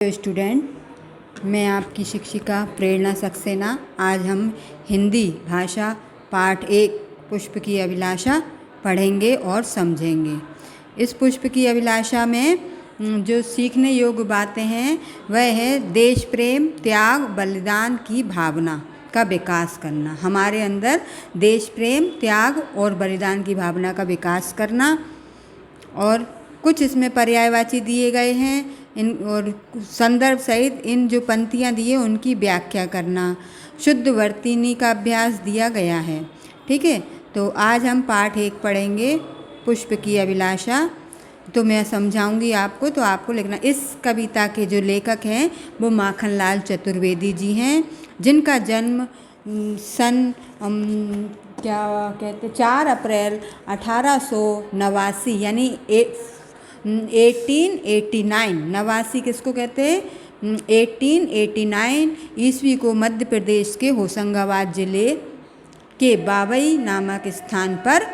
Student, मैं आपकी शिक्षिका प्रेरणा सक्सेना। आज हम हिंदी भाषा पाठ 1 पुष्प की अभिलाषा पढ़ेंगे और समझेंगे। इस पुष्प की अभिलाषा में जो सीखने योग्य बातें हैं वह है देश प्रेम, त्याग, बलिदान की भावना का विकास करना। हमारे अंदर देश प्रेम, त्याग और बलिदान की भावना का विकास करना। और कुछ इसमें पर्यायवाची दिए गए हैं इन और संदर्भ सहित इन जो पंक्तियाँ दी है उनकी व्याख्या करना। शुद्ध वर्तनी का अभ्यास दिया गया है। ठीक है, तो आज हम पाठ 1 पढ़ेंगे पुष्प की अभिलाषा। तो मैं समझाऊंगी आपको, तो आपको लिखना। इस कविता के जो लेखक हैं वो माखनलाल चतुर्वेदी जी हैं, जिनका जन्म सन क्या कहते 4 अप्रैल 1889 यानी 1889, 89 किसको कहते हैं 1889 ईस्वी को मध्य प्रदेश के होशंगाबाद ज़िले के बावई नामक स्थान पर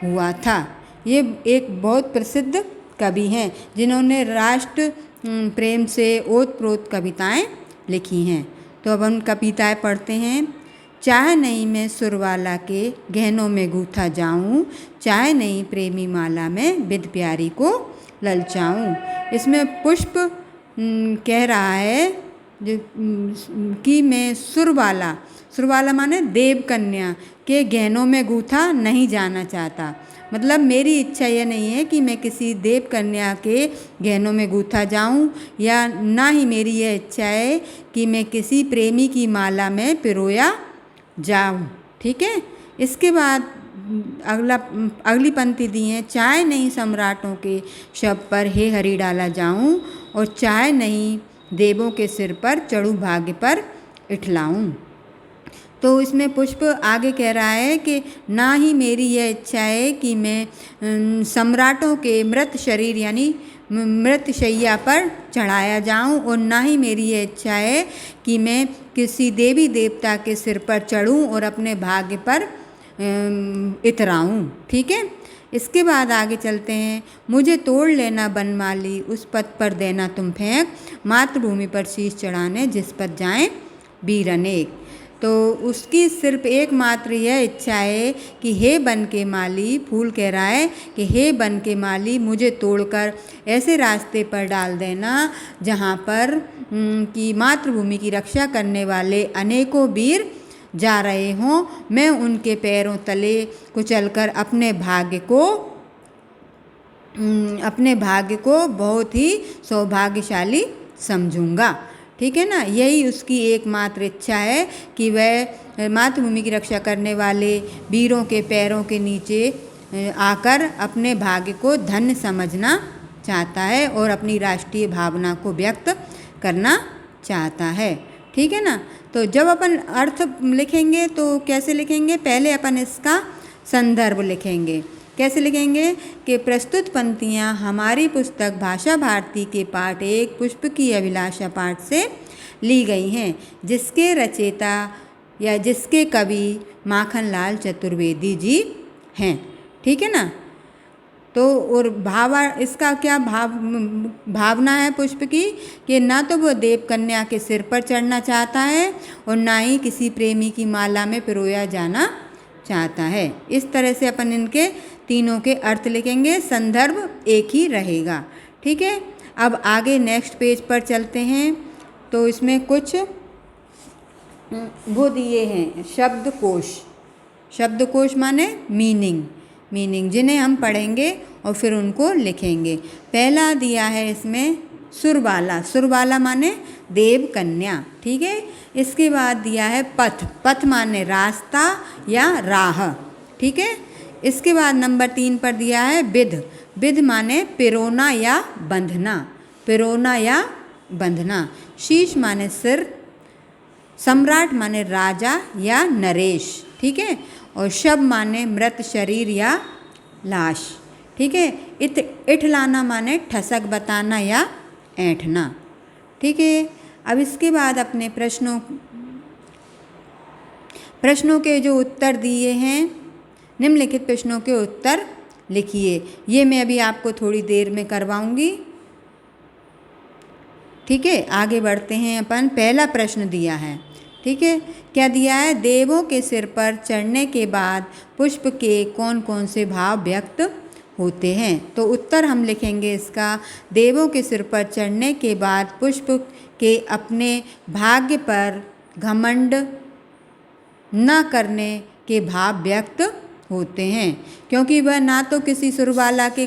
हुआ था। ये एक बहुत प्रसिद्ध कवि हैं जिन्होंने राष्ट्र प्रेम से ओतप्रोत कविताएं लिखी हैं। तो अब हम कविताएं पढ़ते हैं। चाहे नहीं मैं सुरवाला के गहनों में गूथा जाऊं, चाहे नहीं प्रेमी माला में बिद प्यारी को ललचाऊं। इसमें पुष्प कह रहा है कि मैं सुरवाला माने देव कन्या के गहनों में गूथा नहीं जाना चाहता। मतलब मेरी इच्छा यह नहीं है कि मैं किसी देव कन्या के गहनों में गूथा जाऊं, या ना ही मेरी यह इच्छा है कि मैं किसी प्रेमी की माला में पिरोया जाऊं। ठीक है, इसके बाद अगली पंक्ति दी है। चाहे नहीं सम्राटों के शव पर हे हरि डाला जाऊं, और चाहे नहीं देवों के सिर पर चढ़ूं भाग्य पर इठलाऊं। तो इसमें पुष्प आगे कह रहा है कि ना ही मेरी यह इच्छा है कि मैं सम्राटों के मृत शरीर यानी मृत शैया पर चढ़ाया जाऊं, और ना ही मेरी यह इच्छा है कि मैं किसी देवी देवता के सिर पर चढ़ूं और अपने भाग्य पर इतराऊं। ठीक है, इसके बाद आगे चलते हैं। मुझे तोड़ लेना बनमाली, उस पद पर देना तुम फेंक, मातृभूमि पर शीश चढ़ाने जिस पर जाएं वीर अनेक। तो उसकी सिर्फ एकमात्र यह इच्छा है कि हे बन के माली, फूल कह रहा है कि हे बन के माली मुझे तोड़कर ऐसे रास्ते पर डाल देना जहाँ पर कि मातृभूमि की रक्षा करने वाले अनेकों वीर जा रहे हों। मैं उनके पैरों तले कुचलकर अपने भाग्य को बहुत ही सौभाग्यशाली समझूंगा। ठीक है ना, यही उसकी एकमात्र इच्छा है कि वह मातृभूमि की रक्षा करने वाले वीरों के पैरों के नीचे आकर अपने भाग्य को धन्य समझना चाहता है और अपनी राष्ट्रीय भावना को व्यक्त करना चाहता है। ठीक है ना, तो जब अपन अर्थ लिखेंगे तो कैसे लिखेंगे? पहले अपन इसका संदर्भ लिखेंगे। कैसे लिखेंगे कि प्रस्तुत पंक्तियाँ हमारी पुस्तक भाषा भारती के पाठ 1 पुष्प की अभिलाषा पाठ से ली गई हैं, जिसके रचयिता या जिसके कवि माखनलाल चतुर्वेदी जी हैं। ठीक है ना, तो और इसका क्या भावना है पुष्प की कि ना तो वो देव कन्या के सिर पर चढ़ना चाहता है और ना ही किसी प्रेमी की माला में पिरोया जाना चाहता है। इस तरह से अपन इनके तीनों के अर्थ लिखेंगे, संदर्भ एक ही रहेगा। ठीक है, अब आगे नेक्स्ट पेज पर चलते हैं। तो इसमें कुछ वो दिए हैं शब्दकोश माने मीनिंग जिन्हें हम पढ़ेंगे और फिर उनको लिखेंगे। पहला दिया है इसमें सुरबाला माने देव कन्या। ठीक है, इसके बाद दिया है पथ माने रास्ता या राह। ठीक है, इसके बाद नंबर 3 पर दिया है विध माने पिरोना या बंधना। शीश माने सिर, सम्राट माने राजा या नरेश। ठीक है, और शव माने मृत शरीर या लाश। ठीक है, इठलाना माने ठसक बताना या ऐंठना। ठीक है, अब इसके बाद अपने प्रश्नों के जो उत्तर दिए हैं, निम्नलिखित प्रश्नों के उत्तर लिखिए। ये मैं अभी आपको थोड़ी देर में करवाऊंगी। ठीक है, आगे बढ़ते हैं अपन। पहला प्रश्न दिया है, ठीक है, क्या दिया है? देवों के सिर पर चढ़ने के बाद पुष्प के कौन कौन से भाव व्यक्त होते हैं? तो उत्तर हम लिखेंगे इसका, देवों के सिर पर चढ़ने के बाद पुष्प के अपने भाग्य पर घमंड न करने के भाव व्यक्त होते हैं, क्योंकि वह ना तो किसी सुरबाला के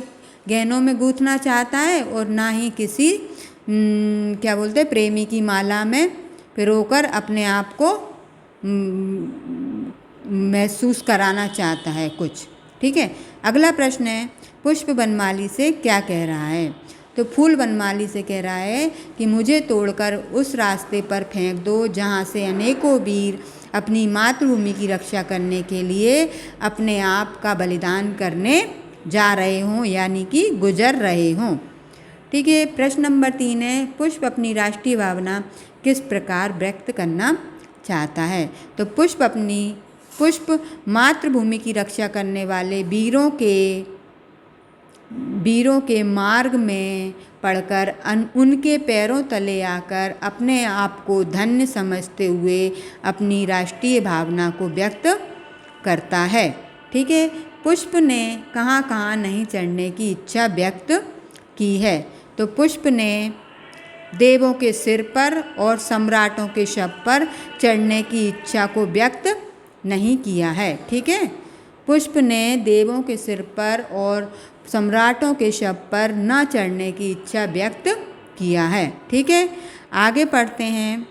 गहनों में गूंथना चाहता है और ना ही किसी क्या बोलते हैं प्रेमी की माला में पिरोकर अपने आप को महसूस कराना चाहता है कुछ। ठीक है, अगला प्रश्न है, पुष्प वनमाली से क्या कह रहा है? तो फूल वनमाली से कह रहा है कि मुझे तोड़कर उस रास्ते पर फेंक दो जहाँ से अनेकों वीर अपनी मातृभूमि की रक्षा करने के लिए अपने आप का बलिदान करने जा रहे हों, यानी कि गुजर रहे हों। ठीक है, प्रश्न नंबर 3 है, पुष्प अपनी राष्ट्रीय भावना किस प्रकार व्यक्त करना चाहता है? तो पुष्प मातृभूमि की रक्षा करने वाले वीरों के मार्ग में पड़कर उनके पैरों तले आकर अपने आप को धन्य समझते हुए अपनी राष्ट्रीय भावना को व्यक्त करता है। ठीक है, पुष्प ने कहाँ कहाँ नहीं चढ़ने की इच्छा व्यक्त की है? तो पुष्प ने देवों के सिर पर और सम्राटों के शव पर चढ़ने की इच्छा को व्यक्त नहीं किया है। ठीक है, पुष्प ने देवों के सिर पर और सम्राटों के शव पर न चढ़ने की इच्छा व्यक्त किया है। ठीक है, आगे पढ़ते हैं।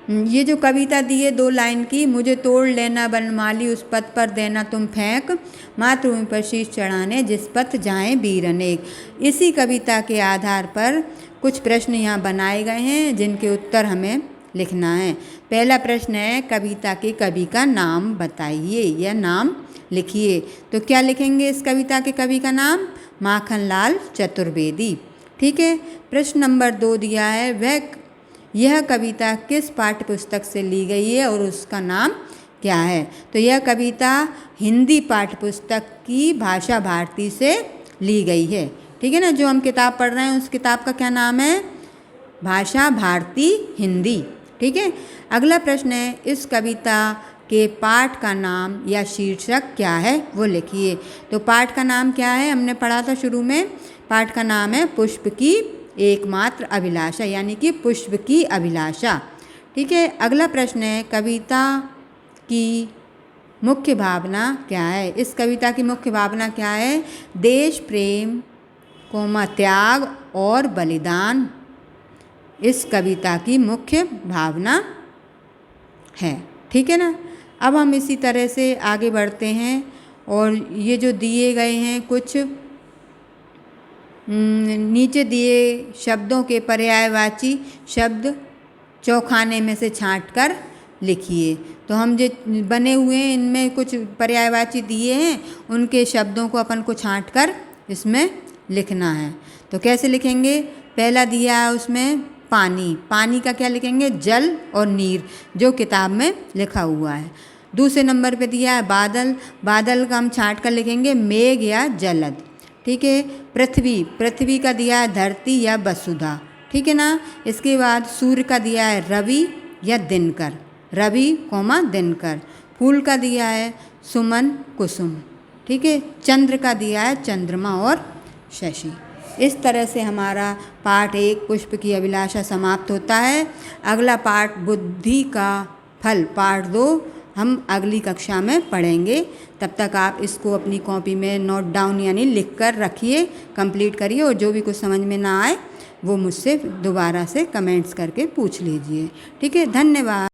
ये जो कविता दी है 2 लाइन की, मुझे तोड़ लेना वनमाली उस पथ पर देना तुम फेंक, मातृभूमि पर शीश चढ़ाने जिस पथ जाएं वीर अनेक। इसी कविता के आधार पर कुछ प्रश्न यहाँ बनाए गए हैं जिनके उत्तर हमें लिखना है। पहला प्रश्न है, कविता के कवि का नाम बताइए या नाम लिखिए। तो क्या लिखेंगे इस कविता के कवि का नाम? माखनलाल चतुर्वेदी। ठीक है, प्रश्न नंबर 2 दिया है, यह कविता किस पाठ्य पुस्तक से ली गई है और उसका नाम क्या है? तो यह कविता हिंदी पाठ्य पुस्तक की भाषा भारती से ली गई है। ठीक है ना, जो हम किताब पढ़ रहे हैं उस किताब का क्या नाम है? भाषा भारती हिंदी। ठीक है, अगला प्रश्न है, इस कविता के पाठ का नाम या शीर्षक क्या है वो लिखिए। तो पाठ का नाम क्या है? हमने पढ़ा था शुरू में, पाठ का नाम है पुष्प की एकमात्र अभिलाषा, यानी कि पुष्प की अभिलाषा। ठीक है, अगला प्रश्न है, कविता की मुख्य भावना क्या है? इस कविता की मुख्य भावना क्या है? देश प्रेम, त्याग और बलिदान इस कविता की मुख्य भावना है। ठीक है ना, अब हम इसी तरह से आगे बढ़ते हैं और ये जो दिए गए हैं कुछ नीचे दिए शब्दों के पर्यायवाची शब्द चौखाने में से छांटकर लिखिए। तो हम जो बने हुए हैं इनमें कुछ पर्यायवाची दिए हैं, उनके शब्दों को अपन को छांटकर इसमें लिखना है। तो कैसे लिखेंगे? पहला दिया है उसमें पानी, पानी का क्या लिखेंगे? जल और नीर, जो किताब में लिखा हुआ है। दूसरे नंबर पे दिया है बादल, बादल का हम छांट कर लिखेंगे मेघ या जलद। ठीक है, पृथ्वी का दिया है धरती या वसुधा। ठीक है ना, इसके बाद सूर्य का दिया है रवि या दिनकर, रवि दिनकर। फूल का दिया है सुमन कुसुम। ठीक है, चंद्र का दिया है चंद्रमा और शशि। इस तरह से हमारा पाठ 1 पुष्प की अभिलाषा समाप्त होता है। अगला पाठ बुद्धि का फल पाठ 2 हम अगली कक्षा में पढ़ेंगे। तब तक आप इसको अपनी कॉपी में नोट डाउन यानी लिख कर रखिए, कंप्लीट करिए, और जो भी कुछ समझ में ना आए वो मुझसे दोबारा से कमेंट्स करके पूछ लीजिए। ठीक है, धन्यवाद।